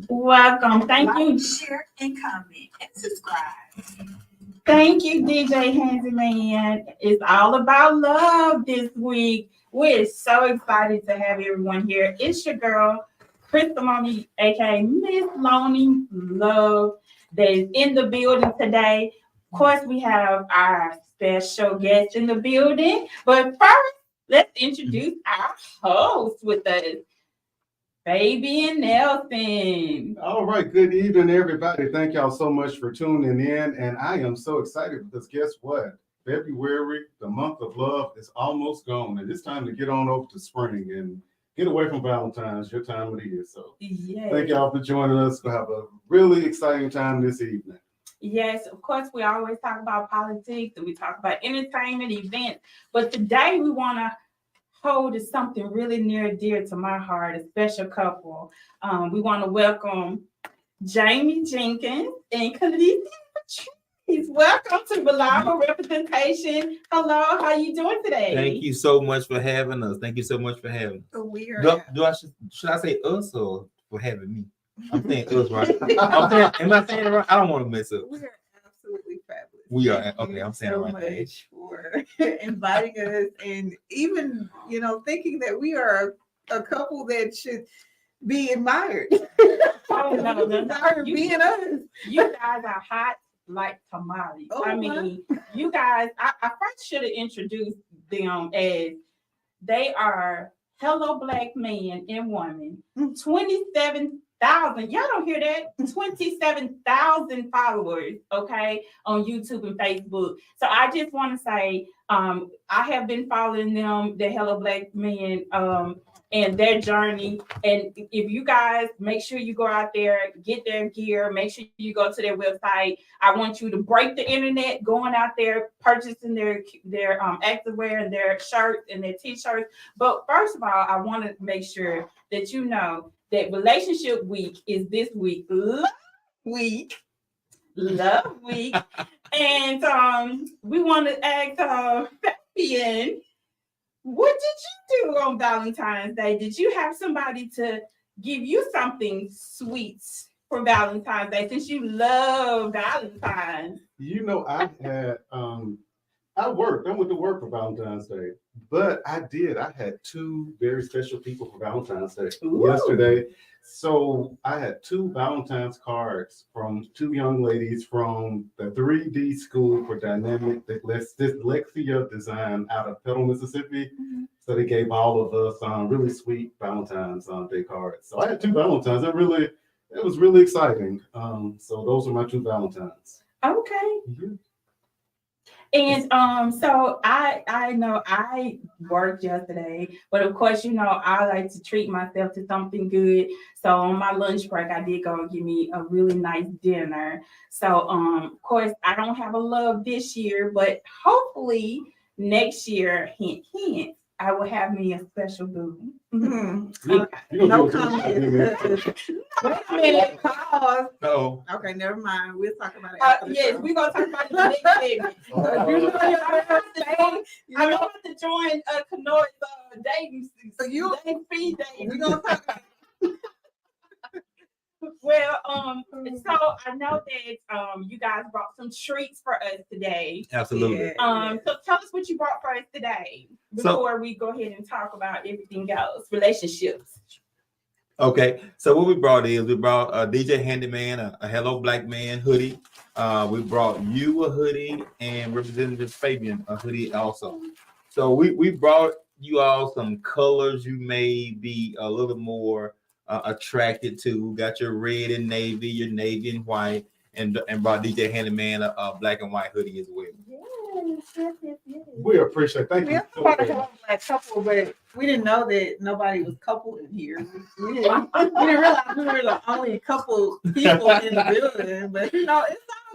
Welcome. Thank you. Share and comment and subscribe. Thank you, DJ Handyman. It's all about love this week. We're so excited to have everyone here. It's your girl, Crystal Loney, aka Miss Loney Love, that is in the building today. Of course, we have our special guest in the building. But first, let's introduce our host with us, Fabian Nelson. All right, good evening, everybody. Thank y'all so much for tuning in. And I am so excited because guess what? February, the month of love, is almost gone. And it's time to get on over to spring and get away from Valentine's, your time of the year. So thank y'all for joining us. We'll have a really exciting time this evening. Yes, of course, we always talk about politics and we talk about entertainment events. But today we want to hold is something really near and dear to my heart, a special couple. We want to welcome Jamie Jenkins and Khaleesi Patrice. Welcome to Reliable Representation. Hello, how you doing today? Thank you so much for having us. Thank you so much for having us. So we are. Should I say us or for having me? I'm saying us, right? Am I saying it right? I don't want to mess up. We are absolutely fabulous. We are. Okay, I'm saying so it right. Much for inviting us and even, thinking that we are a couple that should be admired. Oh, no. Being us. You guys are hot like tamales. Oh, I mean, you guys, I first should have introduced them as they are Hello Black Man and Woman. 27,000. Y'all don't hear that? 27,000 followers, okay, on YouTube and Facebook. So I just want to say I have been following them, the Hello Black Men, and their journey. And if you guys make sure you go out there, get their gear, make sure you go to their website. I want you to break the internet, going out there, purchasing their activewear and their shirts and their t-shirts. But first of all, I want to make sure that you know that Relationship Week is this week. Love Week. And we want to ask Fabian, what did you do on Valentine's Day? Did you have somebody to give you something sweet for Valentine's Day since you love Valentine's? I had I went to work for Valentine's Day, but I had two very special people for Valentine's Day yesterday. So I had two Valentine's cards from two young ladies from the 3D School for Dynamic Dyslexia Design out of Petal, Mississippi. Mm-hmm. So they gave all of us really sweet Valentine's Day cards. So I had two Valentines. It was really exciting. So those are my two Valentines. Okay. Mm-hmm. And so I know I worked yesterday, but of course, I like to treat myself to something good. So on my lunch break, I did go and give me a really nice dinner. So of course, I don't have a love this year, but hopefully next year, hint, hint, I will have me a special boo. Mm-hmm. No comment. Wait a minute. Pause. No. Okay, never mind. We'll talk about it. Yes, we're gonna talk about it in the next segment. I'm about to join Kanoi's dating. So you speed dating. We're gonna talk about it. Well, so I know that you guys brought some treats for us today. Absolutely. So tell us what you brought for us today before we go ahead and talk about everything else, relationships. Okay, so what we brought DJ Handyman, a Hello Black Man hoodie. We brought you a hoodie and Representative Fabian a hoodie also. So we brought you all some colors you may be a little more attracted to. We got your red and navy, your navy and white, and brought DJ Handyman a black and white hoodie as well. Yes. We appreciate it. Thank you. We about to have a couple, but we didn't know that nobody was coupled in here. We didn't realize we were the only couple people in the building. But it's all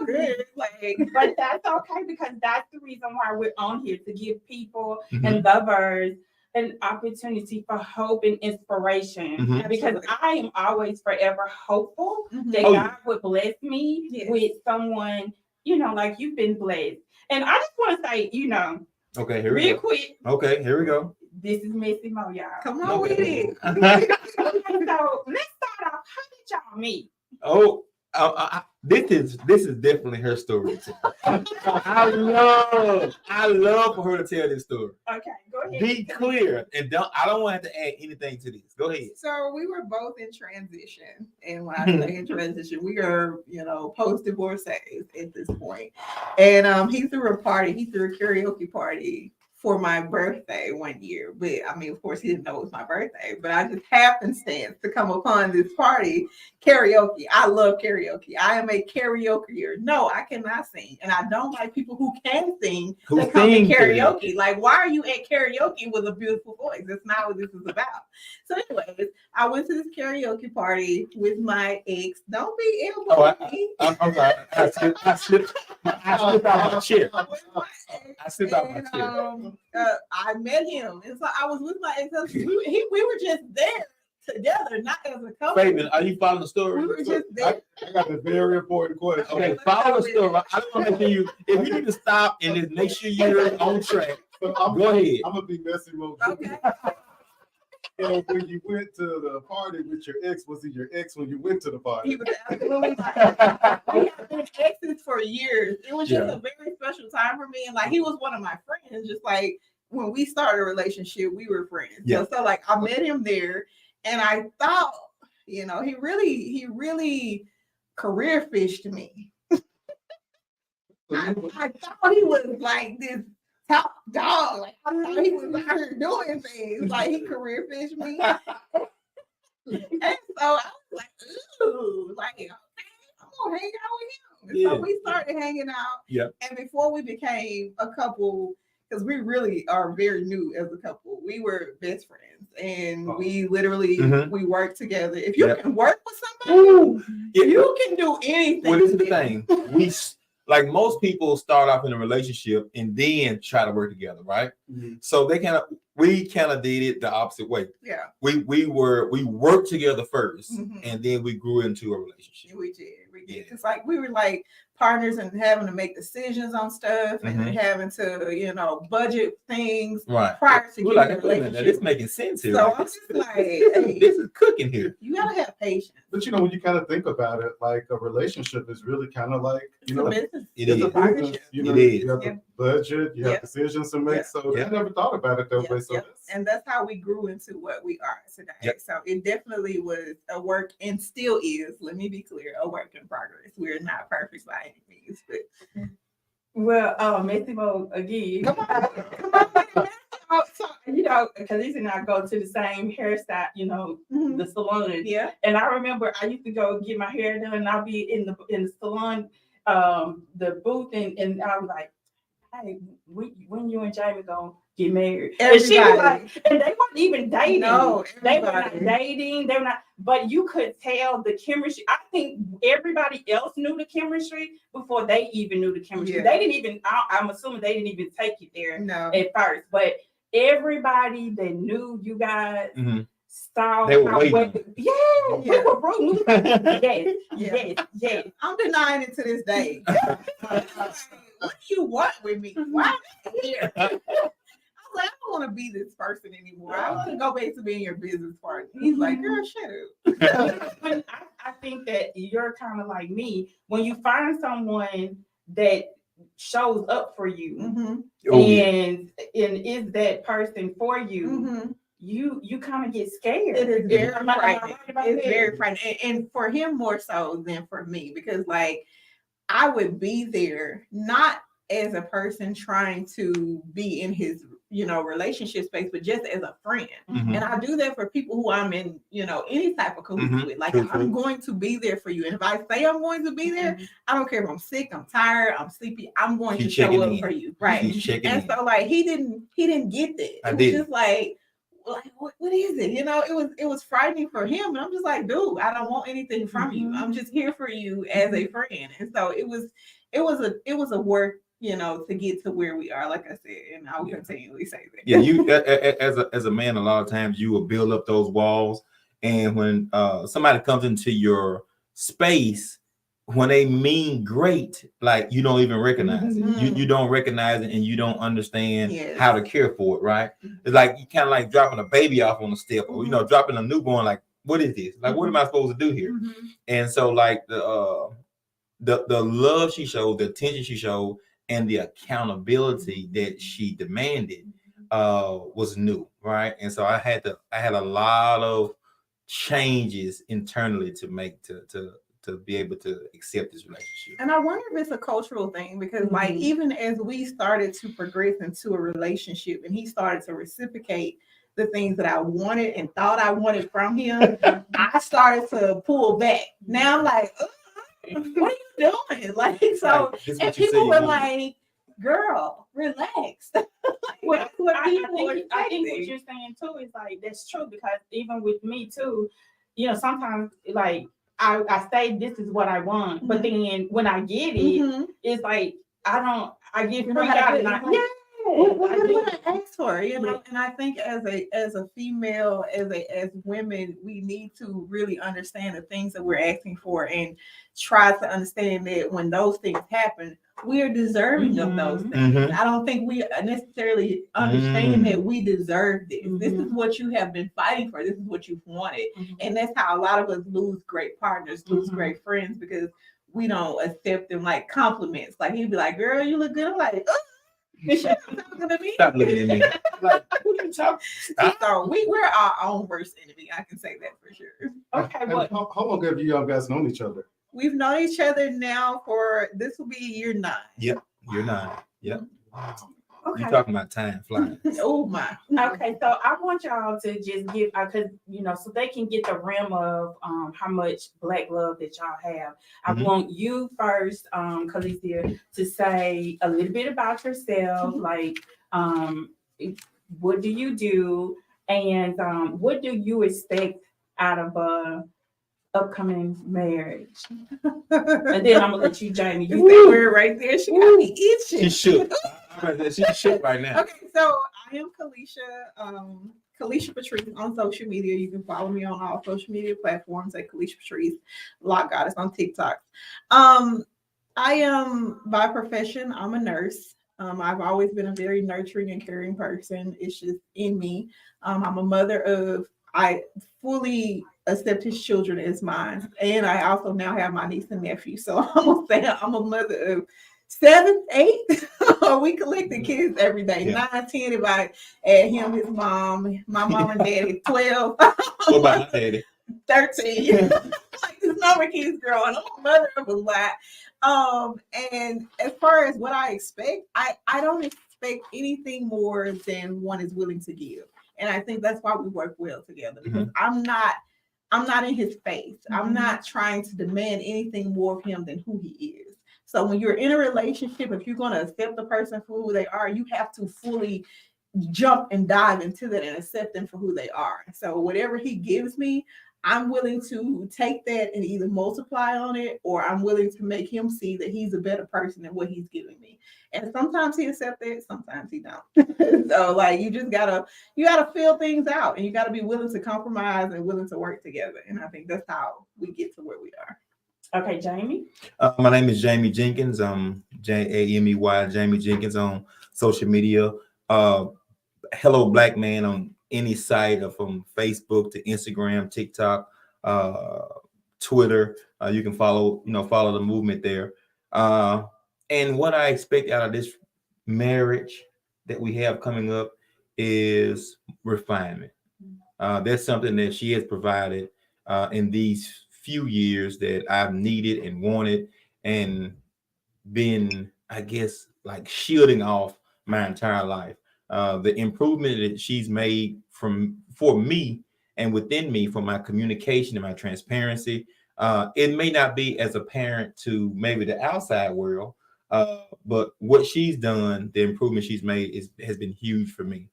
good. But that's okay because that's the reason why we're on here, to give people and lovers an opportunity for hope and inspiration, because I am always forever hopeful that God would bless me with someone, like you've been blessed. And I just want to say, okay, here real quick. Okay, here we go. This is Missy Mo, y'all. Come on with it. Okay, so let's start off. How did y'all meet? Oh, this is definitely her story. I love for her to tell this story. Okay, go ahead. Be clear and I don't want to add anything to this. Go ahead. So we were both in transition, and when I say in transition, we are, post-divorcees at this point. And he threw a karaoke party for my birthday one year. But I mean, of course, he didn't know it was my birthday, but I just happenstance to come upon this party, karaoke. I love karaoke. I am a karaokeer. No, I cannot sing. And I don't like people who can sing Who to come to sing karaoke. Like, why are you at karaoke with a beautiful voice? That's not what this is about. So anyways, I went to this karaoke party with my ex. Don't be elbowing me. I'm sorry. I slipped out my chair. I slipped out my chair. I met him, and so I was with my ex-husband. We were just there together, not as a couple. Fabian, are you following the story? We were just there. I got a very important question. Okay, follow the story. I don't want to make sure if you need to stop and just make sure you're on track. So Go ahead. I'm gonna be messy mode. Okay. So when you went to the party with your ex, was he your ex when you went to the party? He was absolutely my ex. We have been exes for years. It was just a very special time for me, and like he was one of my friends. Just like when we started a relationship, we were friends. Yeah. So like I met him there, and I thought, he really career fished me. I thought he was like this top dog. Like I thought he was out here doing things. Like he career fished me. And so I was like, ooh, like, okay, I'm gonna hang out with him. And so we started hanging out. Yeah. And before we became a couple, because we really are very new as a couple, we were best friends. And we literally we worked together. If you can work with somebody, you can do anything. Well, this is the thing. Like most people start off in a relationship and then try to work together, right? Mm-hmm. So we kind of did it the opposite way. Yeah. We worked together first, and then we grew into a relationship. We did. Because like we were like partners and having to make decisions on stuff and having to, budget things prior to getting a relationship. It's making sense here. So I'm just like, hey, this is cooking here. You gotta have patience. But when you kind of think about it, like a relationship is really kind of like, it's a business. It's a partnership. You have the budget, you have decisions to make. So I never thought about it that way. So and that's how we grew into what we are today. So it definitely was a work and still is, let me be clear, a work in progress. We're not perfect by any means, but well, Missy Mo again. Come on. So, because these and I go to the same hairstyle, the salon. Yeah. And I remember I used to go get my hair done, and I'll be in the salon, the booth, and I was like, hey, when you and Jamie gonna get married? And she was like, and they weren't even dating. No, they were not dating. They were not, but you could tell the chemistry. I think everybody else knew the chemistry before they even knew the chemistry. Yeah. They didn't even, I'm assuming they didn't even take it there at first, but everybody that knew you guys saw they were waiting. We were Brooke. Yes. I'm denying it to this day. What do you want with me? Why am I here? I was like, I don't want to be this person anymore. I want to go back to being your business partner. He's like, girl, shut up. I think that you're kind of like me. When you find someone that shows up for you and is that person for you, you kind of get scared. It is very frightening. It's very frightening. And for him more so than for me, because like I would be there not as a person trying to be in his relationship space, but just as a friend. And I do that for people who I'm in any type of cahoots with. Like I'm going to be there for you, and if I say I'm going to be there, I don't care if I'm sick, I'm tired, I'm sleepy, I'm going to show up for you, right? And so like he didn't get that. It was just like what is it? It was frightening for him, and I'm just like, dude, I don't want anything from you. I'm just here for you as a friend. And so it was a work, to get to where we are, like I said, and I'll continually say that. Yeah, you as a man, a lot of times you will build up those walls, and when somebody comes into your space when they mean great, like you don't even recognize it. You don't recognize it, and you don't understand how to care for it, right? It's like you kind of like dropping a baby off on the step, or dropping a newborn. Like, what is this? Like, what am I supposed to do here? And so, like the love she showed, the attention she showed, and the accountability that she demanded was new, right? And so I had a lot of changes internally to make to be able to accept this relationship. And I wonder if it's a cultural thing, because like even as we started to progress into a relationship and he started to reciprocate the things that I wanted and thought I wanted from him, I started to pull back. Now I'm like, what are you doing? Like, so, and people were like, girl, relax. Well, I think what you're saying too is like, that's true, because even with me too, sometimes like I say this is what I want, but then when I get it, it's like I get freaked out. What I ask for, and I think as a female, as women, we need to really understand the things that we're asking for and try to understand that when those things happen, we are deserving of those things. I don't think we necessarily understand that we deserve this. This is what you have been fighting for. This is what you've wanted. And that's how a lot of us lose great partners, lose great friends, because we don't accept them like compliments. Like he'd be like, girl, you look good. I'm like, stop looking at me. Like, what are you talking? So we're our own worst enemy. I can say that for sure. Okay, but how long have you guys known each other? We've known each other now for, this will be year 9. Yep, year 9. Yep. Wow. Okay. You're talking about time flying. Oh my. Okay, so I want y'all to just give, because so they can get the realm of how much Black love that y'all have. I want you first, Khaleesi, to say a little bit about yourself, like what do you do, and what do you expect out of a upcoming marriage? And then I'm gonna let you, Jamie. You that word right there. She got me itching. She shook. She shook right now. Okay, so I am Kalisha Patrice on social media. You can follow me on all social media platforms at Kalisha Patrice, Lock Goddess on TikTok. I am by profession, I'm a nurse. I've always been a very nurturing and caring person. It's just in me. I'm a mother of, I fully accept his children as mine. And I also now have my niece and nephew. So I'm gonna say I'm a mother of 7, 8. We collected kids every day. 9, 10 if I add him, his mom, my mom and daddy, 12. What about my daddy? 13. Like this number of kids growing. I'm a mother of a lot. And as far as what I expect, I don't expect anything more than one is willing to give. And I think that's why we work well together, because I'm not in his face. I'm not trying to demand anything more of him than who he is. So when you're in a relationship, if you're going to accept the person for who they are, you have to fully jump and dive into that and accept them for who they are. So whatever he gives me, I'm willing to take that and either multiply on it, or I'm willing to make him see that he's a better person than what he's giving me. And sometimes he accepts it, sometimes he don't. So like you gotta feel things out, and you gotta be willing to compromise and willing to work together. And I think that's how we get to where we are. Okay, Jamie. My name is Jamie Jenkins. Jamey, Jamie Jenkins on social media. Hello Black Man on any site, from Facebook to Instagram, TikTok, Twitter. You can follow the movement there. And what I expect out of this marriage that we have coming up is refinement. That's something that she has provided in these few years that I've needed and wanted, and been, I guess, like shielding off my entire life. The improvement that she's made for me and within me, for my communication and my transparency, it may not be as apparent to maybe the outside world, but what she's done, the improvement she's made has been huge for me.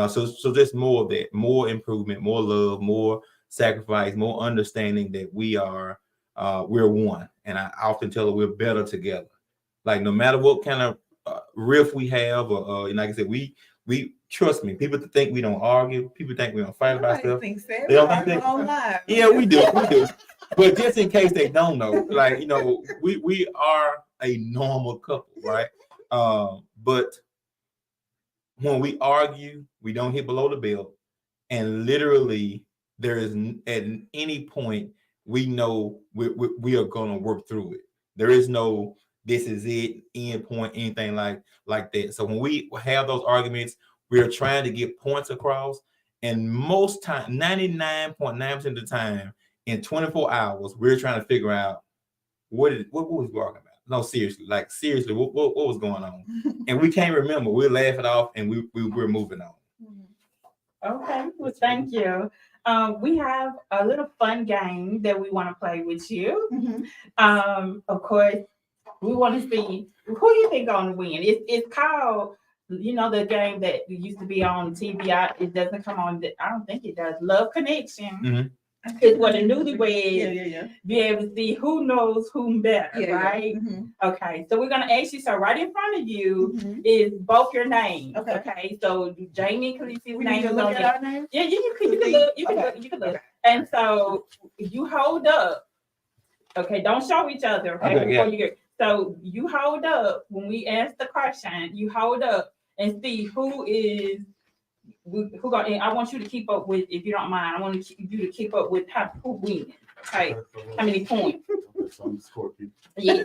So there's more of that, more improvement, more love, more sacrifice, more understanding that we're one. And I often tell her we're better together. Like no matter what kind of riff we have, or like I said, we trust me. People think we don't argue. People think we don't fight about stuff. They don't think that. Yeah, we do. But just in case they don't know, like, you know, we are a normal couple, right? But when we argue, we don't hit below the belt, and literally there is at any point we know we are going to work through it. There is no this is it end point, anything like that. So when we have those arguments, we are trying to get points across, and most time, 99.9% of the time, in 24 hours, we're trying to figure out what was we arguing about. No, seriously, like seriously, what was going on? And we can't remember. We'll laugh it off, and we're moving on. Okay, well, thank you. We have a little fun game that we want to play with you. Of course, we want to see who you think going to win. It's called, you know, the game that used to be on TV. It doesn't come on. I don't think it does. Love Connection. It's what the newlyweds be able to see who knows whom better, right? Okay, so we're gonna ask you. So right in front of you is both your names. Okay, so Jamie and Khaleesi's name is on there. Yeah, you can look. You can look. And so you hold up. Okay, don't show each other. Okay, before you get. So you hold up when we ask the question. You hold up and see who is. I want you to keep up with, if you don't mind, I want you to keep up with who wins. Okay, how many points? Yeah.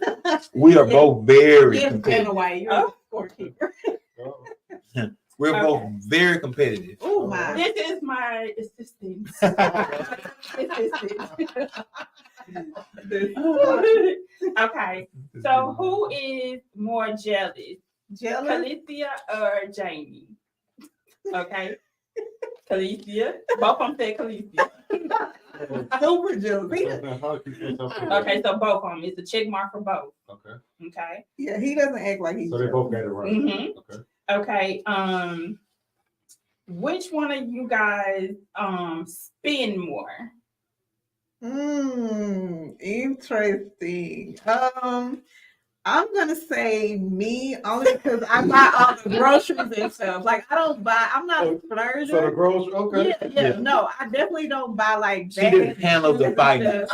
We are both very competitive. You're scorekeeper. We're both very competitive. Oh my! This is my assistant. Okay, so who is more jealous? Khaleesi or Jamie? Okay. Khaleesi. Both of them said Khaleesi. Super jealous. Okay, so both of them. It's a check mark for both. Okay. Yeah, he doesn't act like he's. So they both got it right. Okay. Which one of you guys spend more? Interesting. I'm gonna say me only because I buy all the groceries and stuff. Like I'm not a splurger. So the groceries, okay. Yeah. No, I definitely don't buy like that. She didn't handle the finance.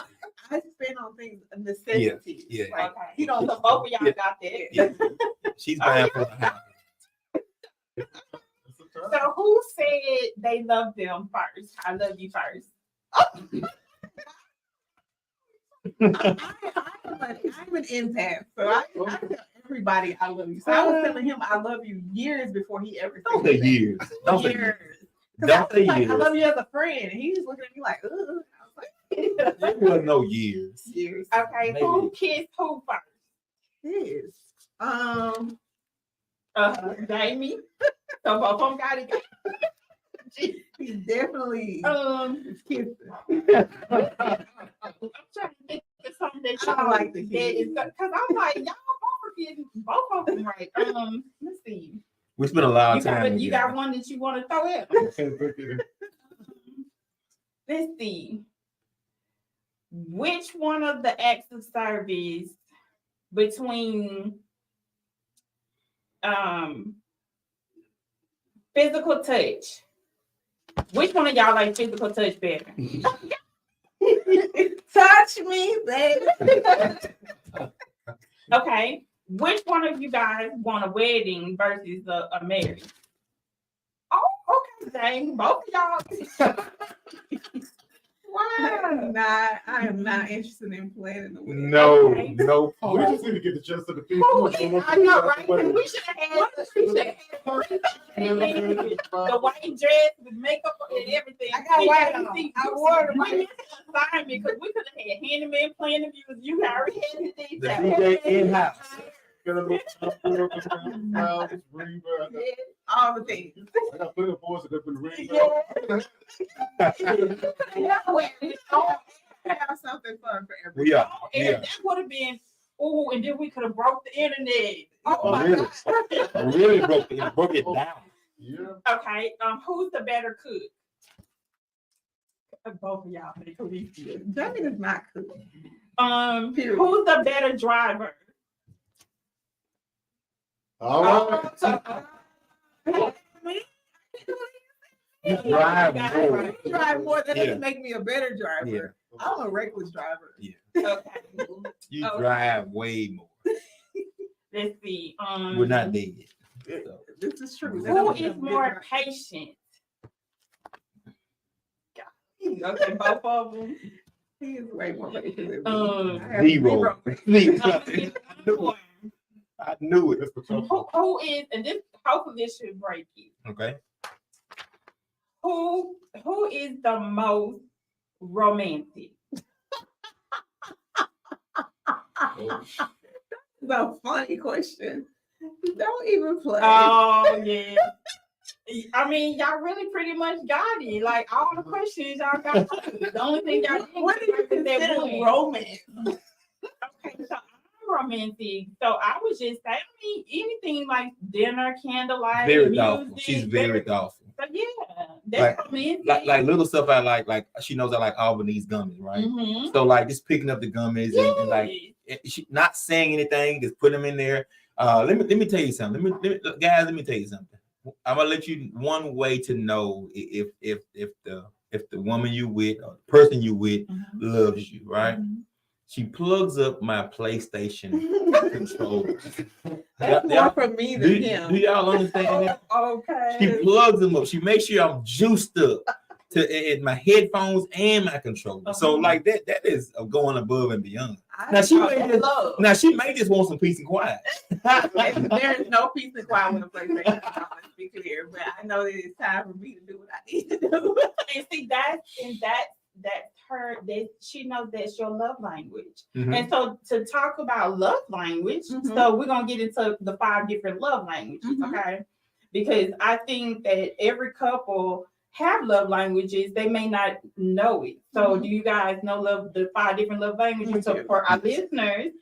I spend on things, necessities. Yeah. Like, Okay. You know, so both of y'all got that. Yeah. She's buying for the house. So who said they love them first? I love you first. I'm an empath, so I tell everybody I love you. So I was telling him I love you years before he ever said Don't say years. Don't say years. Don't say years. I love you as a friend, and he was looking at me like, ugh. I was like, there was no years. Years. Okay, maybe. Who kissed who first? Jamie. So both of them got it. He definitely kissed her. I'm trying to think of something that I don't like the kids. Because I'm like, y'all both are getting both of them right. Let's see. We spent a lot of time. You got one that you want to throw at them? Let's see. Which one of the acts of service between physical touch? Which one of y'all like physical touch better? Touch me, baby. Okay. Which one of you guys want a wedding versus a marriage? Oh, okay, dang. Both of y'all. Wow. I am not interested in planning the wedding. No, Okay. no. We just need to get the chance of the people. I know, right? We should have had the white dress with makeup and everything. I got white on. I wore the white assignment because we could have had handyman playing the music. You already had the The DJ in-house. All the things. I got plenty of boys that up in the ring. Have something fun for everyone. We are. And that would have been, and then we could have broke the internet. Oh my God. I really broke it down. Yeah. Okay, who's the better cook? Both of y'all. Jamie does not cook. Who's the better driver? All right. You drive more. You drive more. That Yeah. doesn't make me a better driver. Yeah. I'm a reckless driver. Okay. You Okay. drive way more. Let's see. We're not dead. So. This is true. Who is more patient? Okay, both of them. He is way more patient than me. Um, I have Zero. Okay, I knew it. That's what y'all- who is, and this hopefully this should break it. Okay. Who is the most romantic? It's a funny question. Don't even play. Oh yeah. I mean, y'all really pretty much got it. Like all the questions y'all got. The only thing y'all didn't What do you get is that consider one. romance? Okay, so I'm romantic. So I was just saying, I mean, anything like dinner, candlelight, Very music. thoughtful. She's very thoughtful. So yeah, that's romantic. Like little stuff I like she knows I like Albanese gummies, right? Mhm. So like just picking up the gummies and like she not saying anything, just put them in there. Let me tell you something. Let me tell you something. I'm gonna let you one way to know if the woman you with or the person you with loves you, right? She plugs up my PlayStation controller. That's more for me than him. Do y'all understand that? Okay. She plugs them up. She makes sure I'm juiced up to my headphones and my controller. So like that is going above and beyond. Now she may just want some peace and quiet. There is no peace and quiet with a PlayStation. Let's be clear, but I know that it's time for me to do what I need to do. And see that's her, that she knows that's your love language. Mhm. And so to talk about love language, so we're gonna get into the 5 different love languages, okay? Because I think that every couple have love languages, they may not know it. So do you guys know the 5 different love languages? So for our listeners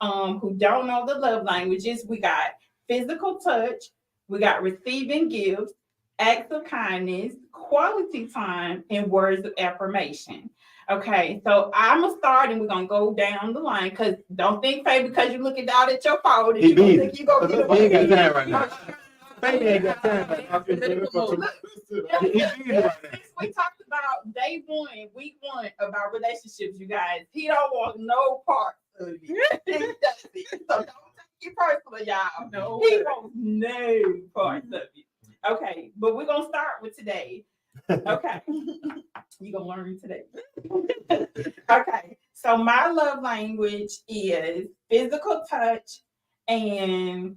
who don't know the love languages, we got physical touch, we got receiving gifts, acts of kindness, quality time, and words of affirmation. Okay, so I'm gonna start and we're gonna go down the line because don't think, Faye, because you're looking down at your phone, He you gonna busy. think you gonna get He ain't got away. time right now. Fabian ain't got time right now. He busy right now. We talked about day 1, week 1 about relationships, you guys. He don't want no part of it. He does it. So don't take it personal, y'all. No. He wants no parts of it. Okay, but we're gonna start with today. Okay. You're gonna learn today. Okay, so my love language is physical touch and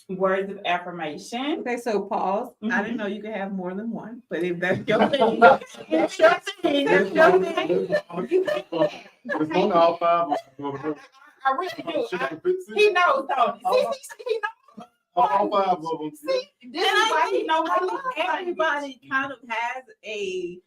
words of affirmation. Okay, so pause. I didn't know you could have more than one, but if that's your thing, That's your thing. That's your thing. There's one all 5 of them. I really do. She got a He knows, don't he? See, he knows. all 5 of them. See, this is why he knows my love language. everybody kind of has a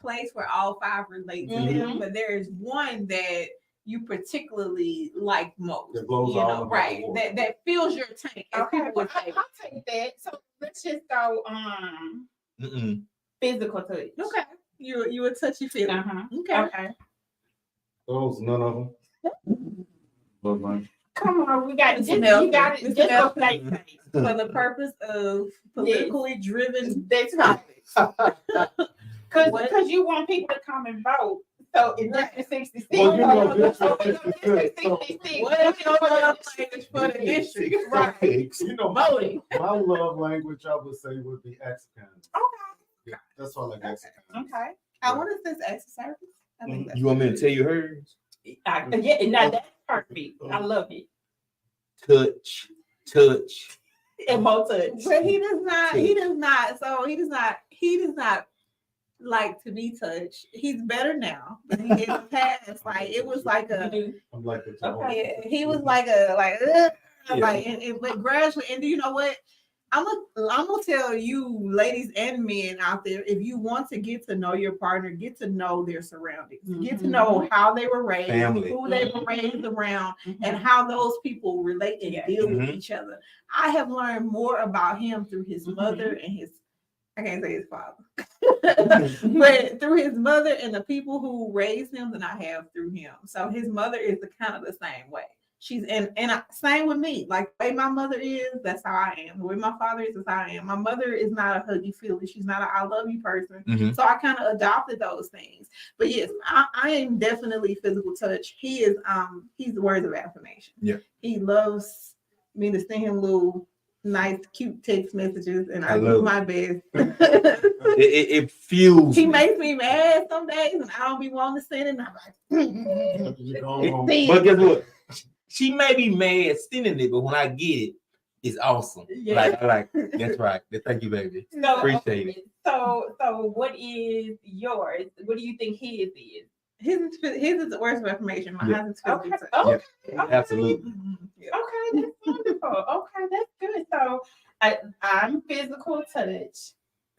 place where all 5 relate to them, but there is one that you particularly like most. That blows you all know, the right? board. That fills your tank. as Okay, people well, would say. I'll take that. So let's just go physical touch. Okay, you a touchy feeling. Okay. Okay. Those, none of them. Love mine. Come on, we got It's this. Nelson. You got it. It's Just Nelson. go play safe. For the purpose of politically driven That's right. Because you want people to come and vote. So in District 66. Well, you know, District so- 66. what is your love language for the district? Right. You know, Voting. my love language, I would say, would be acts of kindness. Okay. Yeah, that's all I like, acts of kindness. Okay. I wonder if this acts of service. I think that's You want me to tell you hers? Yeah, now that's perfect. I love it. Touch. And more touch. But he does not like to be touched. He's better now. But in the past, like it was like a I'm like the Okay. he was like but gradually, and do you know what? I'm gonna tell you, ladies and men out there, if you want to get to know your partner, get to know their surroundings, get to know how they were raised, Family. who they were raised around, and how those people relate and deal with each other. I have learned more about him through his mother and I can't say his father, but through his mother and the people who raised him than I have through him. So his mother is the kind of the same way. She's same with me. Like the way my mother is, that's how I am. The way my father is how I am. My mother is not a huggy feely. She's not a I love you person. Mhm. So I kind of adopted those things. But yes, I am definitely physical touch. He's the words of affirmation. Yeah. He loves me to send him little nice, cute text messages, and I do love my best. It fuels He me. makes me mad some days, and I don't be wanting to send it. And I'm like, But guess what? She may be mad sending it, but when I get it, it's awesome. Yeah. Like that's right. Thank you, baby. So, Appreciate it. So what is yours? What do you think his is? his is the words of affirmation. Mine is physical Okay. touch. Okay. Yeah, absolutely. Yeah. Okay, that's wonderful. Okay, that's good. So I'm physical touch.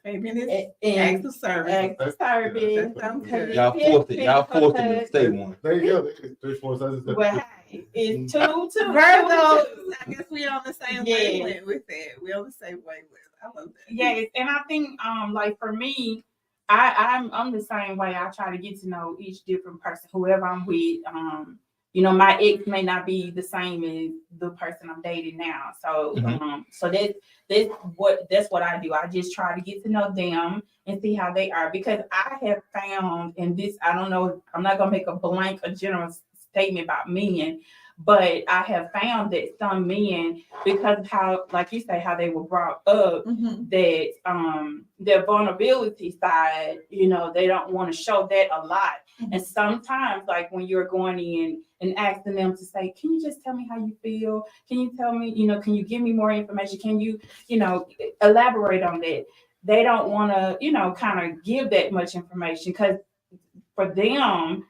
Fabian is And acts of service. acts of service. Y'all forced it. Y'all forced him to say one. There you go. 3, 4, 6, 7. Well, hey, it's two. Virgo. I guess we on the same Yeah. wavelength with that. We on the same wavelength. I love that. Yes, and I think like for me, I'm the same way. I try to get to know each different person, whoever I'm with. You know, my ex may not be the same as the person I'm dating now. So so that's what I do. I just try to get to know them and see how they are, because I have found, and this, I don't know, I'm not gonna make a general statement about men, but I have found that some men, because of how, like you say, how they were brought up, that their vulnerability side, you know, they don't want to show that a lot. And sometimes, like when you're going in and asking them to say, can you just tell me how you feel? Can you tell me, you know, can you give me more information? Can you, you know, elaborate on that? They don't want to, you know, kind of give that much information, because for them,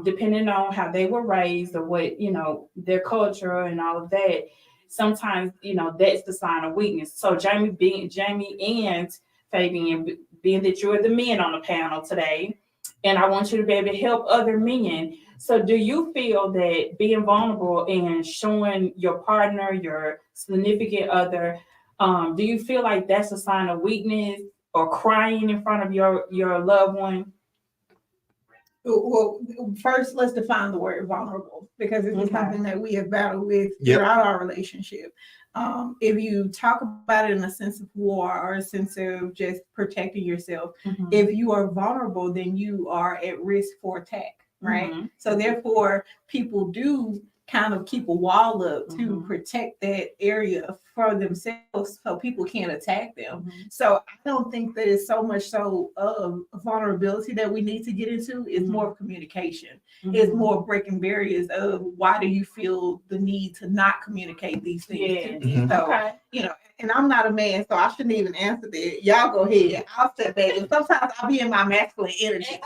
depending on how they were raised or what, you know, their culture and all of that, sometimes, you know, that's the sign of weakness. So Jamie and Fabian, being that you're the men on the panel today, and I want you to be able to help other men. So do you feel that being vulnerable and showing your partner, your significant other, do you feel like that's a sign of weakness, or crying in front of your loved one? Well, first, let's define the word vulnerable, because this is something that we have battled with Yep. throughout our relationship. If you talk about it in a sense of war or a sense of just protecting yourself, if you are vulnerable, then you are at risk for attack, right? So therefore, people do kind of keep a wall up to protect that area for themselves, so people can't attack them. So I don't think that it's so much so of vulnerability that we need to get into. It's more of communication. It's more breaking barriers of, why do you feel the need to not communicate these things to me? So, you know, and I'm not a man, so I shouldn't even answer that. Y'all go ahead. I'll step back. And sometimes I'll be in my masculine energy.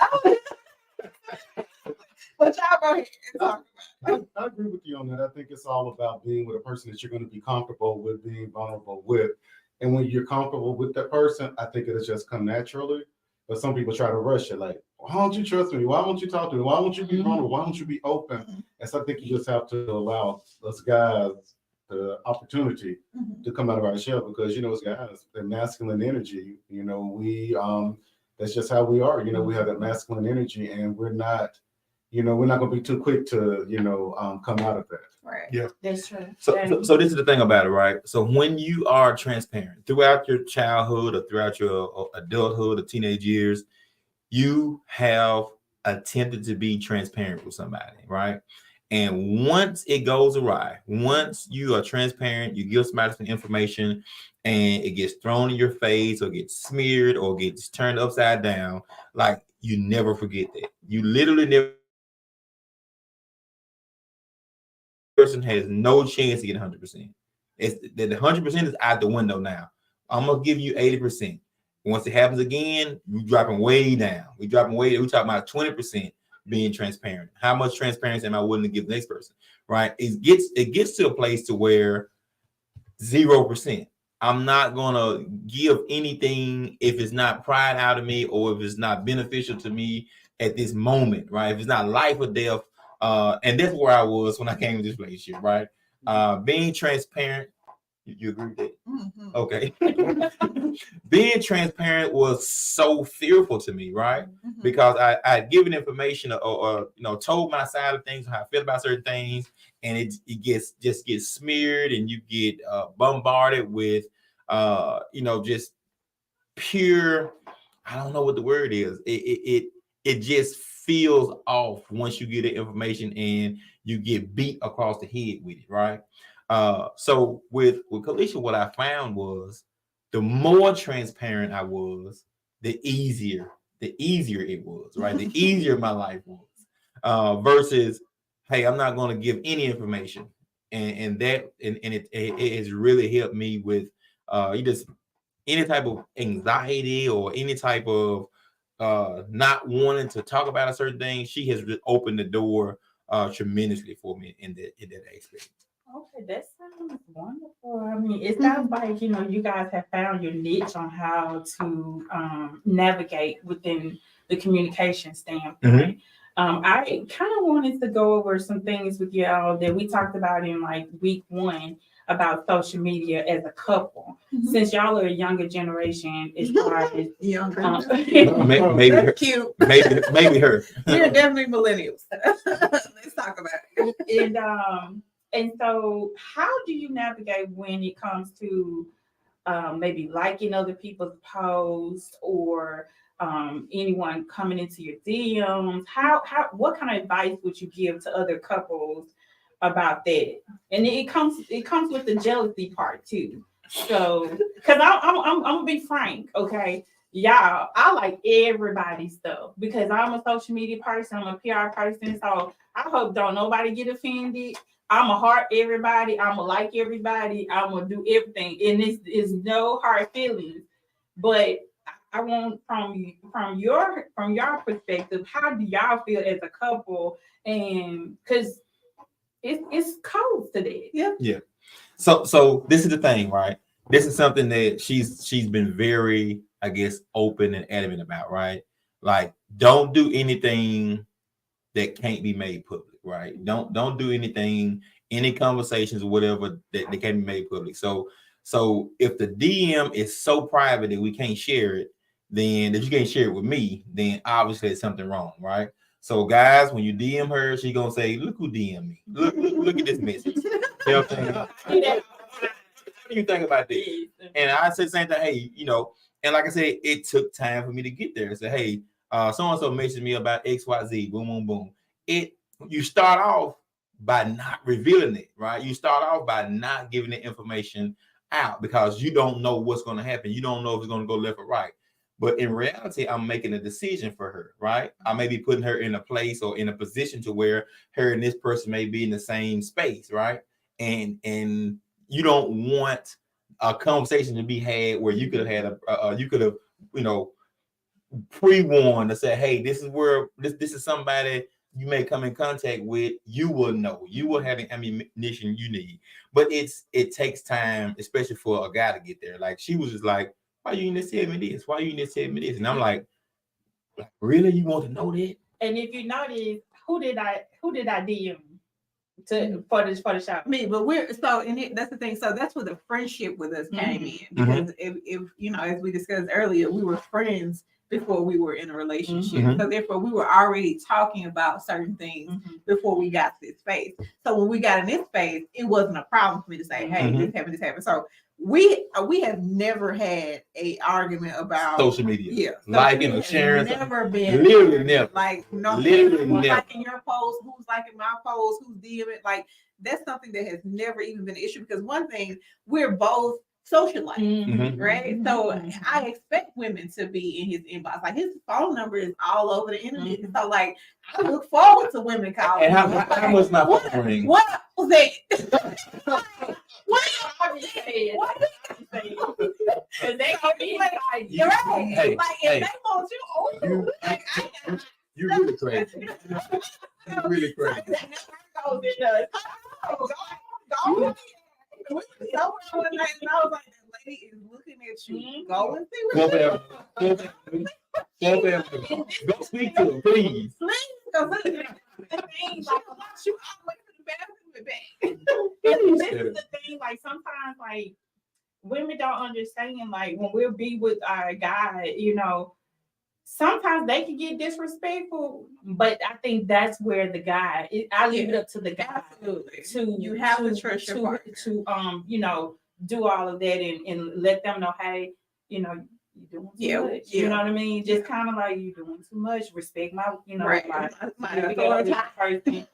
But y'all go ahead and talk about it. I agree with you on that. I think it's all about being with a person that you're going to be comfortable with, being vulnerable with. And when you're comfortable with that person, I think it'll just come naturally. But some people try to rush it, like, why don't you trust me? Why won't you talk to me? Why won't you be vulnerable? Why don't you be open? And so I think you just have to allow us guys the opportunity to come out of our shell, because, you know, as guys, the masculine energy, you know, we that's just how we are. You know, we have that masculine energy, and we're not, you know, we're not going to be too quick to, you know, come out of that. Right. Yeah. That's true. So this is the thing about it, right? So when you are transparent throughout your childhood or throughout your adulthood or teenage years, you have attempted to be transparent with somebody, right? And once it goes awry, once you are transparent, you give somebody some information and it gets thrown in your face or gets smeared or gets turned upside down, like, you never forget that. You literally never. Person has no chance to get 100%. It's the 100% is out the window now. I'm gonna give you 80%. Once it happens again, we're dropping way down. We're talking about 20% being transparent. How much transparency am I willing to give the next person? Right? It gets to a place to where 0%. I'm not gonna give anything if it's not pride out of me, or if it's not beneficial to me at this moment, right? If it's not life or death. And that's where I was when I came to this relationship, right? Being transparent You agree with that? Mhm. Okay. Being transparent was so fearful to me, right? Mhm. Because I had given information or told my side of things, how I feel about certain things, and it gets smeared, and you get bombarded with just pure, I don't know what the word is. It just feels off once you get the information and you get beat across the head with it, right? So with Kalisha, what I found was the more transparent I was, the easier it was, right? The easier my life was. Versus, hey, I'm not going to give any information, and it has really helped me with any type of anxiety or any type of not wanting to talk about a certain thing. She has opened the door tremendously for me in that aspect. Okay, that sounds wonderful. I mean, it sounds like you guys have found your niche on how to navigate within the communication standpoint. I kind of wanted to go over some things with y'all that we talked about in like week 1 about social media as a couple. Since y'all are a younger generation, as far as Younger. Maybe her. That's cute. Maybe her. We're definitely millennials. Let's talk about it. And so, how do you navigate when it comes to maybe liking other people's posts or anyone coming into your DMs? What kind of advice would you give to other couples about that? And it comes with the jealousy part too. So, because I'm gonna be frank, okay. Y'all, I like everybody's stuff because I'm a social media person, I'm a PR person, so I hope don't nobody get offended. I'm a heart everybody, I'm a like everybody, I'm gonna do everything, and this is no hard feelings. But I want from your perspective, how do y'all feel as a couple? And because it's codes to that. Yeah. So this is the thing, right? This is something that she's been very, I guess, open and adamant about, right? Like, don't do anything that can't be made public, right? Don't do anything, any conversations or whatever that can't be made public. So if the DM is so private that we can't share it, then if you can't share it with me, then obviously there's something wrong, right? So guys, when you DM her, she's gonna say, "Look who DM me. Look at this message." You know what I'm saying? What do you think about this? And I said the same thing. Hey, and like I said, it took time for me to get there. So hey, so and so messaged me about XYZ. Boom, boom, boom. You start off by not revealing it, right? You start off by not giving the information out because you don't know what's going to happen. You don't know if it's going to go left or right. But in reality, I'm making a decision for her, right? I may be putting her in a place or in a position to where her and this person may be in the same space, right? And you don't want a conversation to be had where you could have had pre-warned to say, hey, this is where this is somebody you may come in contact with. You will know, you will have the ammunition you need. But it takes time, especially for a guy to get there. Like, she was just like, why you didn't tell me this? Why you didn't tell me this? And I'm like, really? You want to know that? And if you notice, who did I DM for the show? Me, but that's the thing. So that's where the friendship with us came in, because if as we discussed earlier, we were friends before we were in a relationship. So therefore we were already talking about certain things before we got to this phase. So when we got in this phase, it wasn't a problem for me to say, hey, this happened. So we have never had a argument about social media. Yeah. Liking or sharing. Never been Literally never. Like, no, literally who's never. liking your post, who's liking my post, who's DMing. Like, that's something that has never even been an issue, because one thing, we're both socialites, right? So I expect women to be in his inbox. Like, his phone number is all over the internet. So like, I look forward to women calling. And how much my phone ring? What was that? What? Because they gonna be like, you're right. Hey, like, if they want you, you really crazy. You really crazy. Go. We were somewhere one night, and I was like, "That lady is looking at you. Go and see Go speak to him, please. Go look at the thing. Like, you all the way to the bathroom and back." And this is the thing, like, sometimes, like, women don't understand, like when we'll be with our guy, you know, sometimes they can get disrespectful, but I think that's where the guy, I leave it up to the guy. Absolutely. To You have to trust your partner. to you know, do all of that and let them know, hey, you know, you're doing too much. You know what I mean? Just kind of like, you're doing too much. Respect my, you know, Right. my authority person.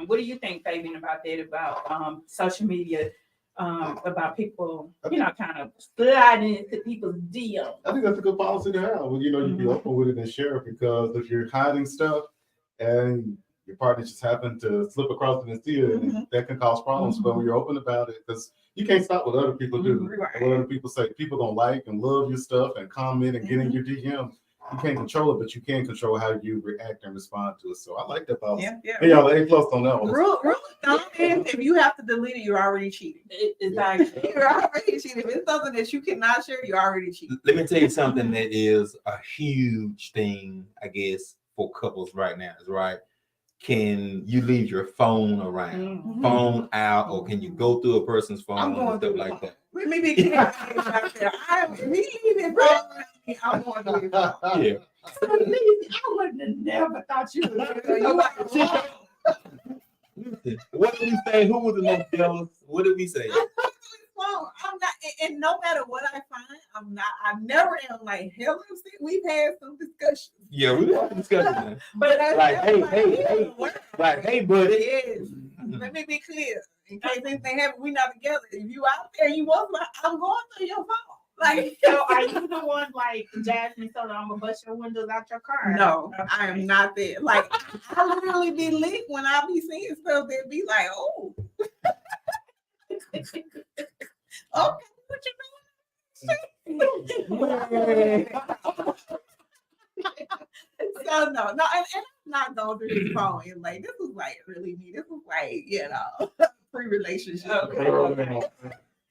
What do you think, Fabian, about that? About social media? About people, you know, kind of sliding into people's DMs. I think that's a good policy to have. Well, you know, you be open with it and share it, because if you're hiding stuff and your partner just happened to slip across it and see it, and that can cause problems. But when you're open about it, because you can't stop what other people do. Right. What other people say, people gonna like and love your stuff and comment and get in your DM. You can't control it, but you can control how you react and respond to it. So I like that policy. Hey, y'all, A+ on that one. Rule of thumb is, if you have to delete it, you're already cheating. Exactly. You're already cheating. If it's something that you cannot share, you're already cheating. Let me tell you something that is a huge thing, I guess, for couples right now. Is right. Can you leave your phone around, phone out, or can you go through a person's phone and stuff like that? Let me be clear out there. Me leaving phone. I'm going to leave phone. Yeah. I wouldn't have never thought you would. What did we say? Who was the most jealous? What did we say? I'm not, and no matter what I find, I never am like, hell, we've had some discussions. Yeah, we had a discussion, man. But Like, hey, like, hey, buddy. Yes. Let me be clear. In case anything happens, we're not together. If you out there, you want, I'm going through your phone. Like, so are you the one like Jasmine? So I'm gonna bust your windows out your car? no, Okay. I am not there. Like, I literally be lit when I be seeing stuff that be like, oh, okay, what you doing? So no, and I'm not going through his phone. And like, this was like really me. This was like, you know, pre-relationship. Okay.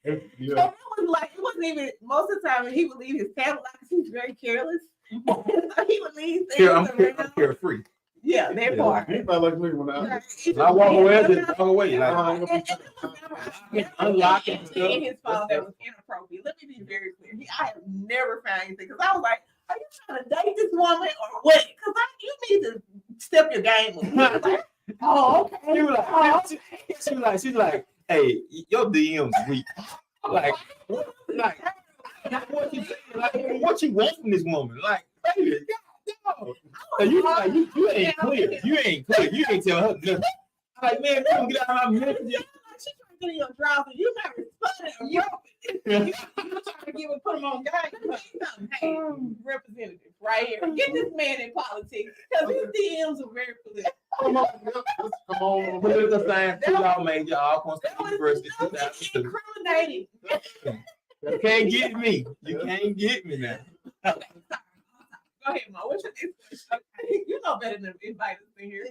Yeah. And it was like, it wasn't even, most of the time he would leave his tablet, like, he's very careless. So he would leave things I'm around. carefree. Yeah, that Yeah. part. Anybody like me when I I walk away, I just walk away. Like, And it was never unlocking anything in his phone that was inappropriate. Let me be very clear. I have never found anything, because I was like, are you trying to date this woman or what? Because you need to step your game up. Like, oh, okay. she's like, hey, your DM's weak. Like, what you say? Like, what you want from this woman? Like, baby, no. You like, you ain't clear. You ain't clear. You ain't tell her nothing. Like, man, come get out of my messages. She's trying to get in your driveway. You not responding. You trying to give a put him on game. Hey, representative, right here. Get this man in politics, because his DMs are very political. come on. Political science, y'all major, all points That was university. incriminating. You can't get me. You can't get me now. Okay, sorry. Go ahead, Mo. What's your next question? You know better than invite us in here.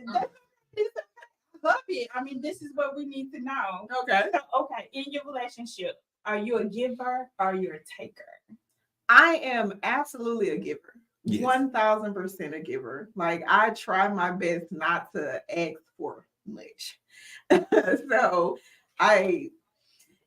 Hubby, I mean, this is what we need to know. Okay. So, okay, in your relationship, are you a giver or you're a taker? I am absolutely a giver. Yes. 1000% a giver. Like, I try my best not to ask for much. So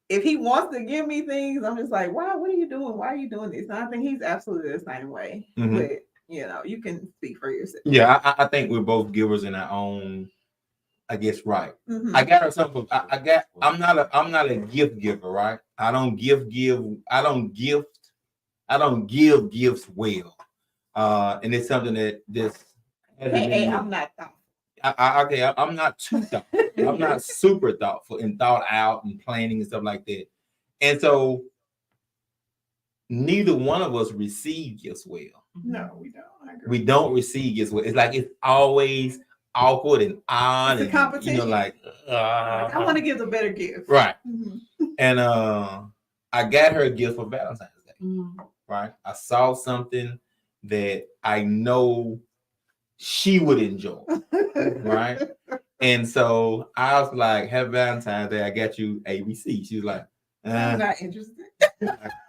if he wants to give me things, I'm just like, wow, what are you doing? Why are you doing this? And I think he's absolutely the same way. Mhm. But you know, you can speak for yourself. Yeah, I think we're both givers in our own, I guess, right. Mhm. I got her something. I'm not a gift giver, right? I don't give gifts well. And it's something that this Hey, I'm not thoughtful. I'm not too thoughtful. I'm not super thoughtful and thought out and planning and stuff like that. And so neither one of us receive gifts well. No, we don't. I agree. We don't receive gifts well. It's like it's always awkward and odd. It's a competition. You know, like I want to give the better gift. right. Mhm. And I got her a gift for Valentine's Day. Mm. Right. I saw something that I know she would enjoy. Right. And so I was like, have Valentine's Day. I got you ABC. She was like, I'm not interested.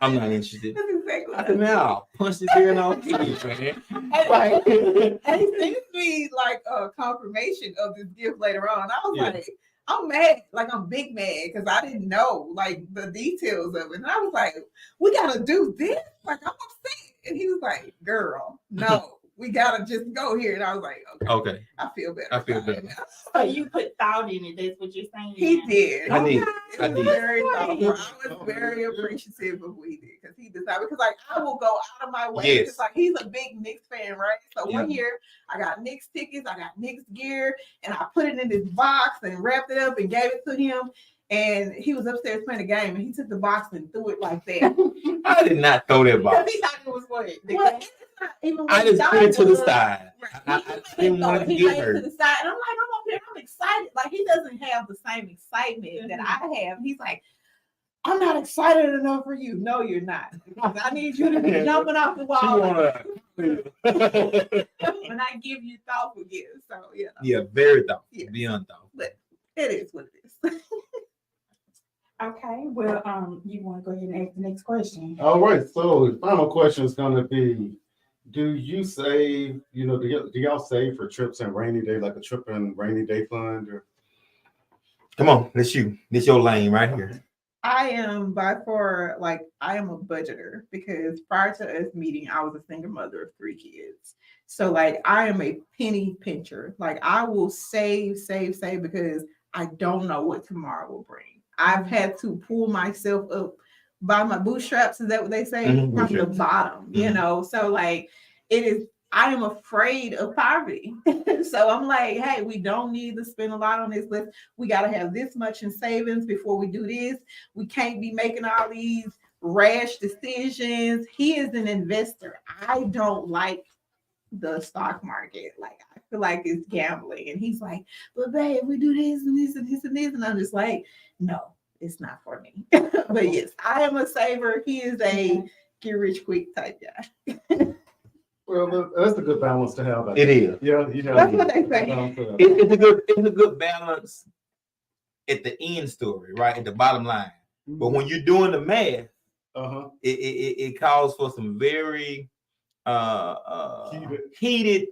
I'm not interested. That's exactly I what said, man, I'll punch this here and all kids, man. Like, And he sent me like a confirmation of this gift later on. I was Yeah. like, I'm mad, like I'm big mad because I didn't know like the details of it. And I was like, we gotta do this. Like I'm upset. And he was like, girl, no, we gotta just go here. And I was like, Okay. I feel better. I feel about it better. now. So you put thought in it. That's what you're saying. He did. I did. It I was did. very thoughtful. I Oh, was very yeah. appreciative of what he did because he decided. Because like I will go out of my way. Yes. Because like he's a big Knicks fan, right? So Yeah. one year I got Knicks tickets, I got Knicks gear, and I put it in this box and wrapped it up and gave it to him. And he was upstairs playing a game, and he took the box and threw it like that. I did not throw that Because box. he thought it was what? Well, It's not even what I he just thought put it to the was. side. Right. I He didn't want to he get laid it to her. the side, and I'm like, I'm up here, I'm excited. Like he doesn't have the same excitement that I have. He's like, I'm not excited enough for you. No, you're not. I need you to be jumping off the wall when I give you thoughtful gifts. So yeah, Yeah, very thoughtful. Yeah. Beyond thoughtful. but it is what it is. Okay. Well, you want to go ahead and ask the next question? All right. So the final question is going to be: do you save? Do y'all save for trips and rainy day, like a trip and rainy day fund? Or Come on, let's you. This your lane right here. I am by far I am a budgeter because prior to us meeting, I was a single mother of 3 kids. So like I am a penny pincher. Like I will save because I don't know what tomorrow will bring. I've had to pull myself up by my bootstraps. Is that what they say? Mhm, From the bootstraps. bottom, you Mhm. know. So like it is. I am afraid of poverty. So I'm like, hey, we don't need to spend a lot on this list. We got to have this much in savings before we do this. We can't be making all these rash decisions. He is an investor. I don't like the stock market. Like, I feel like it's gambling. And he's like, but babe, we do this and this and this and this. And I'm just like, no, it's not for me. But yes, I am a saver. He is a get rich quick type guy. well, that's a good balance to have. It is. Yeah, That's what they say. It's a good balance at the end story, right? At the bottom line. But when you're doing the math, it calls for some very heated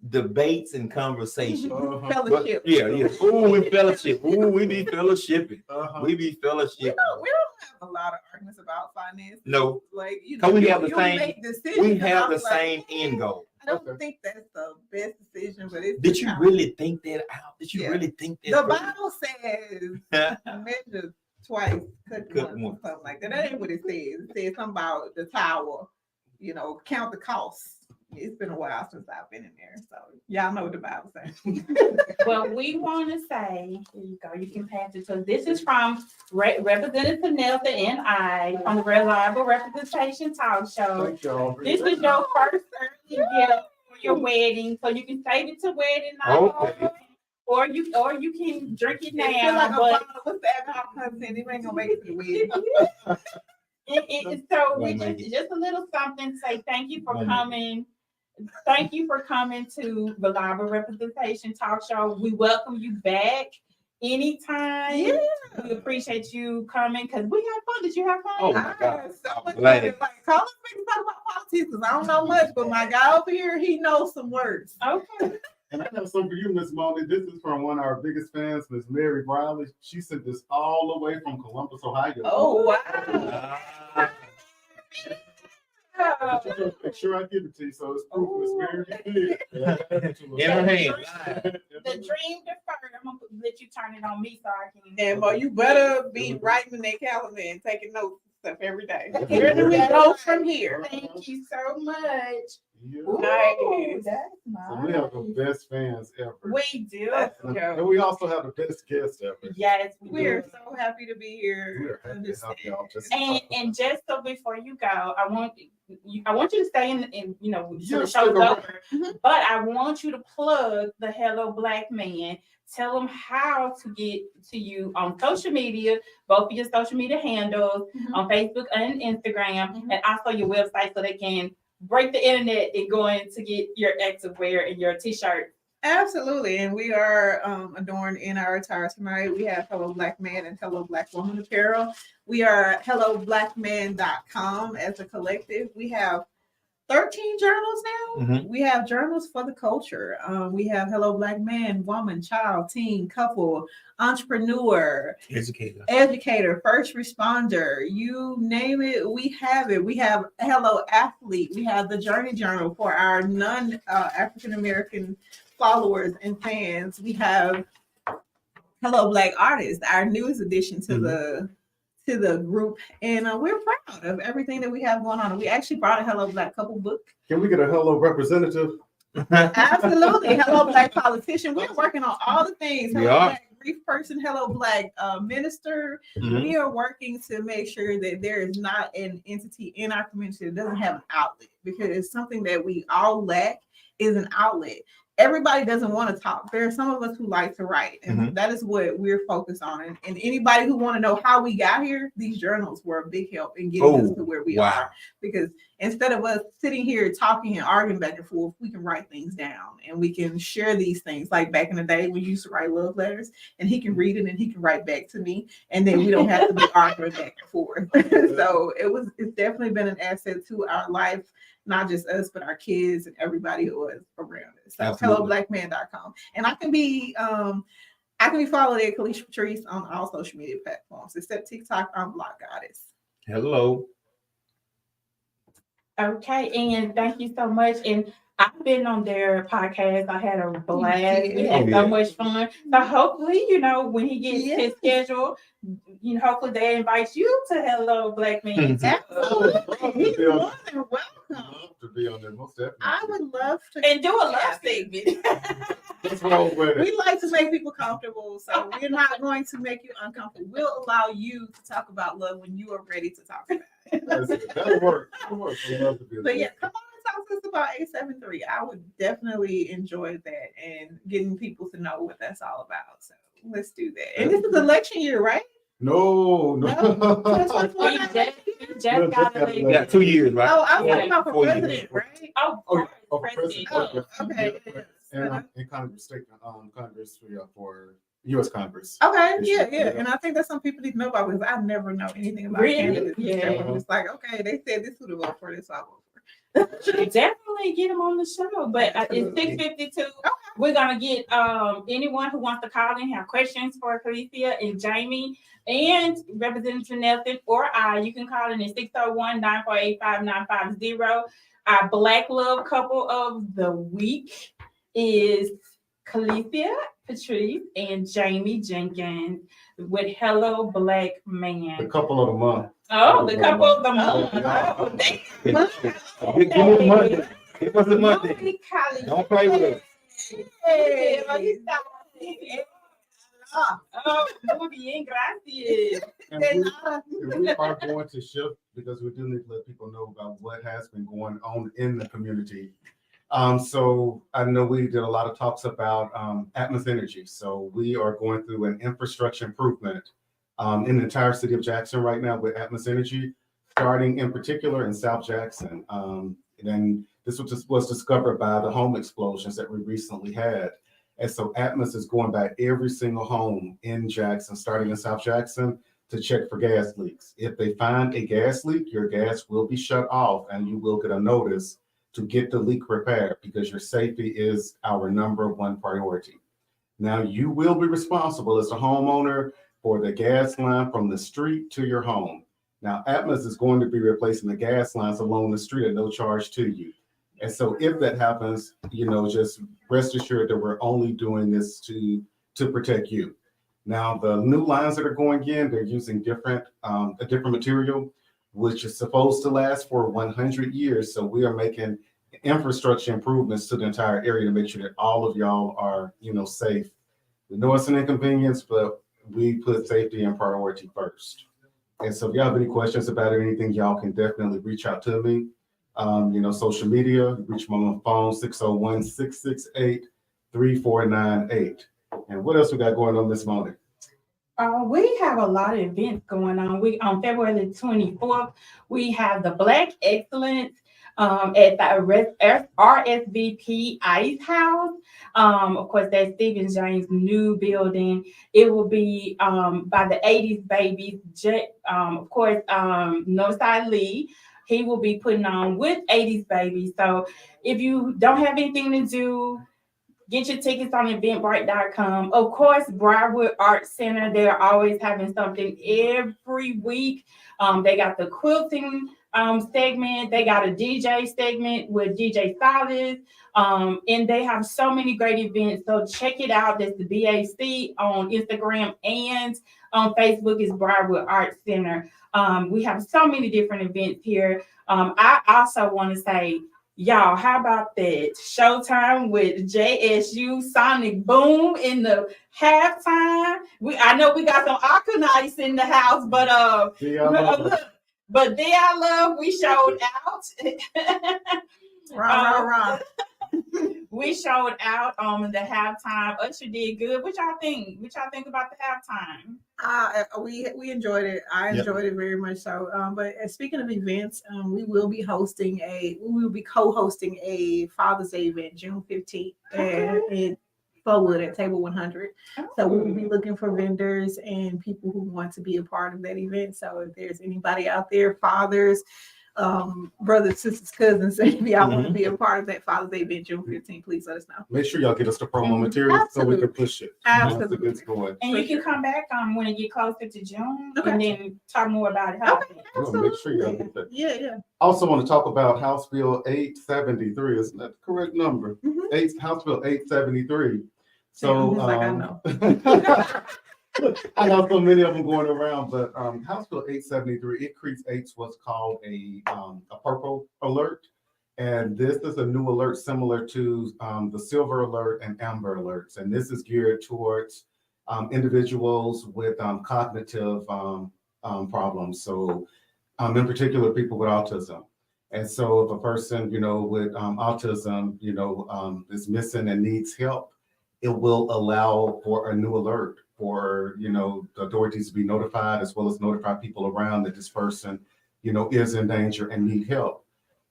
debates and conversations. Fellowship. Yeah. Ooh, we fellowship. Ooh, we be fellowshipping. We be fellowshipping. We don't have a lot of arguments about finance. No, Like, you 'Cause know, we have the you same- make decisions, we and have I'm the like, same end goal. I don't think that's the best decision, but it's Did you kind of- really think that out? Did you Yeah. really think that? The through? Bible says measure twice, cut Cut once, once. or something like that. That ain't what it says. It says something about the tower, count the costs. It's been a while since I've been in there, so y'all know what the Bible says. Well, we want to say, here you go, you can pass it. So this is from Representative Nelson and I on the Reliable Representation Talk Show. Thank y'all. This is your first early gift for your wedding, so you can save it to wedding night, Okay. or you can drink it It feel like now. a But bottle. What's the alcohol content? It ain't gonna make it to the wedding. so we Won't make just a little something. Say thank you for Won't make it. coming. Thank you for coming to Reliable Representation Talk Show. We welcome you back anytime. Yeah. We appreciate you coming because we had fun. Did you have fun? Oh, my I God. had so much Glad. fun. Like, call us back and talk about politics because I don't know much, but my guy over here, he knows some words. Okay. And I have something for you, Miss Molly. This is from one of our biggest fans, Miss Mary Briley. She sent this all the way from Columbus, Ohio. Oh, wow. Make sure I give it to you, so it's proof, Miss Mary. In her hand. The dream deferred. I'm gonna let you turn it on me so I can. And boy, you better be writing in that calendar and taking notes and stuff every day. Yeah. Where do we go from here? Thank you so much. Yeah. Nice. That's So we have the best fans ever. We do. And we also have the best guests ever. Yes, we We're do. so happy to be here. We're happy to help y'all. Just And just so before you go, I want you to stay in till Yeah, the stick show's around. over. Mhm. But I want you to plug the Hello Black Man. Tell them how to get to you on social media, both of your social media handles, Mhm. on Facebook and Instagram, Mhm. and also your website so they can break the internet and go in to get your activewear and your t-shirt. Absolutely. And we are adorned in our attire tonight. We have Hello Black Man and Hello Black Woman apparel. We are helloblackman.com as a collective. We have 13 journals now. Mhm. We have journals for the culture. We have Hello Black Man, Woman, Child, Teen, Couple, Entrepreneur, Educator, First Responder, you name it, we have it. We have Hello Athlete. We have the Journey Journal for our non-African American followers and fans. We have Hello Black Artist, our newest addition to the group, and we're proud of everything that we have going on. We actually brought a Hello Black couple book. Can we get a hello representative? Absolutely. Hello Black politician. We're working on all the things. We Hello are. Black grief person, Hello Black minister. Mhm. We are working to make sure that there is not an entity in our community that doesn't have an outlet, because it's something that we all lack is an outlet. Everybody doesn't want to talk. There are some of us who like to write, and that is what we're focused on. And anybody who want to know how we got here, these journals were a big help in getting us to where we are. Because instead of us sitting here talking and arguing back and forth, we can write things down and we can share these things. Like back in the day, we used to write love letters, and he can read it and he can write back to me, and then we don't have to be arguing back and forth. So it's definitely been an asset to our life. Not just us, but our kids and everybody who is around us. So helloblackman.com. And I can be followed at Kalisha Patrice on all social media platforms, except TikTok. I'm Block Goddess. Hello. Okay, and thank you so much. And I've been on their podcast. I had a blast. We had so much fun. So hopefully, when he gets his schedule, hopefully they invite you to Hello Black Man. Absolutely. He's more than welcome. To be on there, most definitely. I would love to. And do a love segment. What's wrong with it? We like to make people comfortable, so we're not going to make you uncomfortable. We'll allow you to talk about love when you are ready to talk about it. That'll work. We'd love to be But yeah, come on and talk to us about 873. I would definitely enjoy that and getting people to know what that's all about. So let's do that. And this is election year, right? No. We just got 2 years, right? Oh, I was talking about for 4 years. president, right? President. Oh, okay. And in Congress, Congress for U.S. Congress. Okay, yeah. And I think that's something people need to know about, because I never know anything about candidates. Yeah. I'm just like, okay, they said this would have voted for this, so I vote for it. Definitely get them on the show. But it's 6:52. We're gonna get anyone who wants to call in, have questions for Calicia and Jamie and Representative Nelson or I. You can call in at 601-948-5950. Our Black Love couple of the week is Calicia Patrice and Jamie Jenkins with Hello Black Man. The couple of the month. Oh, the couple of the month. Give us the Monday. Don't play with us. Muy bien, gracias. And we are going to shift, because we do need to let people know about what has been going on in the community. So I know we did a lot of talks about Atmos Energy. So we are going through an infrastructure improvement in the entire city of Jackson right now with Atmos Energy, starting in particular in South Jackson. And this was discovered by the home explosions that we recently had. And so Atmos is going by every single home in Jackson, starting in South Jackson, to check for gas leaks. If they find a gas leak, your gas will be shut off and you will get a notice to get the leak repaired, because your safety is our number one priority. Now, you will be responsible as a homeowner for the gas line from the street to your home. Now, Atmos is going to be replacing the gas lines along the street at no charge to you. And so if that happens, just rest assured that we're only doing this to protect you. Now, the new lines that are going in, they're using a different material, which is supposed to last for 100 years. So we are making infrastructure improvements to the entire area to make sure that all of y'all are, safe. We know it's an inconvenience, but we put safety and priority first. And so if y'all have any questions about it, anything, y'all can definitely reach out to me. Social media, reach me on the phone, 601-668-3498. And what else we got going on this morning? We have a lot of events going on. On February the 24th, we have the Black Excellence at the RSVP Ice House. Of course, that's Stephen James' new building. It will be by the 80s babies. Of course, Northside Lee. he will be putting on with 80s Baby. So if you don't have anything to do, get your tickets on eventbrite.com. Of course, Briarwood Art Center, they're always having something every week. They got the quilting segment. They got a DJ segment with DJ Silas. And they have so many great events. So check it out. That's the BAC on Instagram and on Facebook is Briarwood Art Center. We have so many different events here. I also want to say, y'all, how about that Showtime with JSU Sonic Boom in the halftime? I know we got some Aquanites in the house, but but they I love, we showed out. Rah. We showed out in the halftime. Usher did good. What y'all think? What y'all think about the halftime? We enjoyed it. I enjoyed it very much so. But speaking of events, we will be co-hosting a Father's Day event June 15th in Flowwood at Table 100. So we will be looking for vendors and people who want to be a part of that event. So if there's anybody out there, fathers, brothers, sisters, cousins, if y'all want to be a part of that Father's Day event June 15th, please let us know. Make sure y'all get us the promo material so we can push it. Absolutely. And you can come back when it get closer to June and then talk more about it. Make sure y'all get that. Yeah. Also want to talk about House Bill 873. Isn't that the correct number? House Bill 873. So I know. I know so many of them going around, but House Bill 873, it creates what's called a purple alert. And this is a new alert similar to the silver alert and amber alerts. And this is geared towards individuals with cognitive problems. So in particular, people with autism. And so if a person, with autism, is missing and needs help, it will allow for a new alert for, the authorities to be notified, as well as notify people around that this person, is in danger and need help.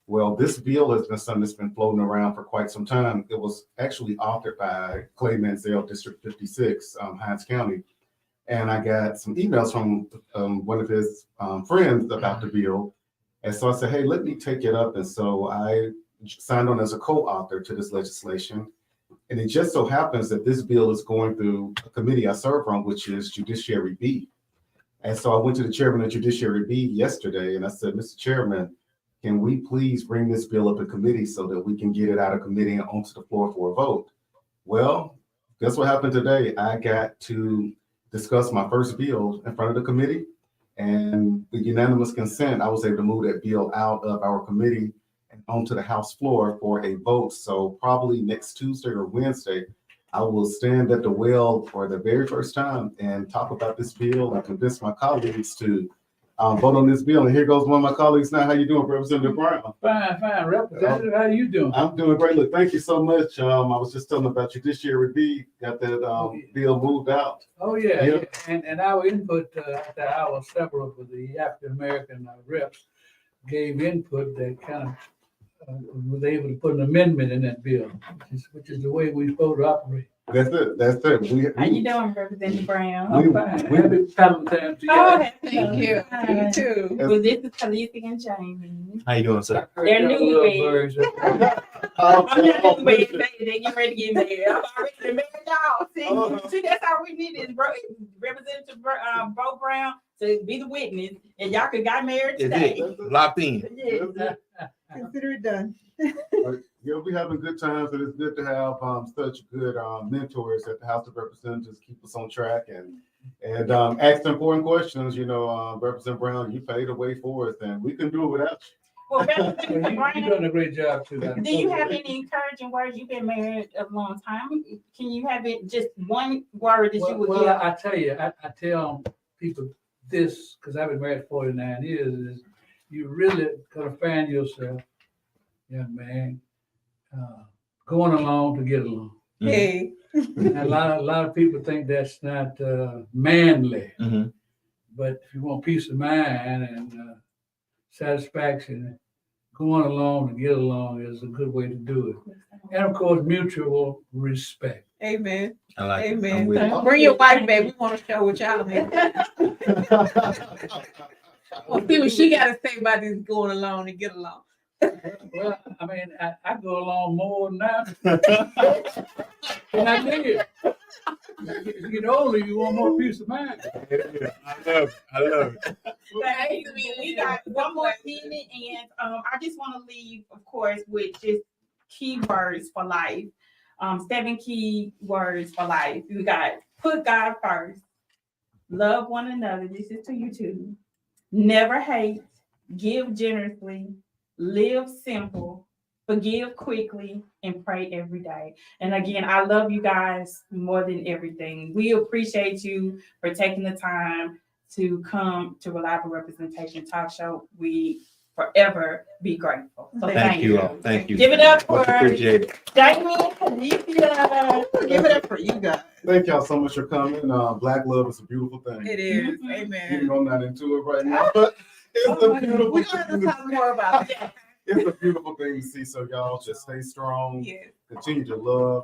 Well, this bill has been something that's been floating around for quite some time. It was actually authored by Clay Manziel, District 56, Hines County. And I got some emails from one of his friends about the bill. And so I said, hey, let me take it up. And so I signed on as a co-author to this legislation. And it just so happens that this bill is going through a committee I serve on, which is Judiciary B. And so I went to the chairman of Judiciary B yesterday and I said, Mr. Chairman, can we please bring this bill up in committee so that we can get it out of committee and onto the floor for a vote? Well, guess what happened today? I got to discuss my first bill in front of the committee. And with unanimous consent, I was able to move that bill out of our committee and onto the House floor for a vote. So probably next Tuesday or Wednesday, I will stand at the well for the very first time and talk about this bill and convince my colleagues to vote on this bill. And here goes one of my colleagues now. How you doing, Representative Brown? Fine. Representative, how you doing? I'm doing great. Look, thank you so much. I was just telling about Judiciary B, got that bill moved out. Oh, yeah. And our input after our several of the African-American reps gave input that kind of was able to put an amendment in that bill, which is the way we're supposed to operate. That's it. How you doing, Representative Brown? I'm fine. Happy Valentine's to you. Oh, Thank you. You too. Well, this is Khaleesi and Jamie. How you doing, sir? They're newlyweds. I'm not newlyweds, baby. They get ready to get married. I'm already married, y'all. See, that's all we need is Representative Bo Brown to be the witness, and y'all could got married today. Locked in. Yeah. Consider it done. We're having good times, and it's good to have such good mentors at the House of Representatives, keep us on track and ask important questions. Representative Brown, you paved the way for us, and we can do it without you. Well, Representative You're doing a great job too. do you have any encouraging words? You've been married a long time. Can you have it just one word that you would give? I tell you, I tell people this because I've been married 49 years. Is you really gotta find yourself, young man, going along to get along. Hey. And a lot of people think that's not manly, but if you want peace of mind and satisfaction, going along to get along is a good way to do it. And of course, mutual respect. Amen. I like it. Amen. I'm with it. Bring your wife back. We want to show what y'all mean. Well, see what she got to say about this going along and get along. Well, I mean, I go along more now than I did. As you get older, you want more peace of mind. I love it. Hey, we got one more minute, and I just want to leave, of course, with just keywords for life. 7 key words for life. We got put God first, love one another. This is to you too. Never hate, give generously, live simple, forgive quickly, and pray every day. And again, I love you guys more than everything. We appreciate you for taking the time to come to Reliable Representation Talk Show. We forever be grateful. So Thank you all. Thank you. Give it up for Much appreciated. Jamie and Felicia. Give it up for you guys. Thank y'all so much for coming. Black love is a beautiful thing. It is. Mhm. Even Amen. though I'm not into it right now, but it's a beautiful We're going to thing. talk more about that. It's a beautiful thing to see. So y'all just stay strong. Yes. Continue to love.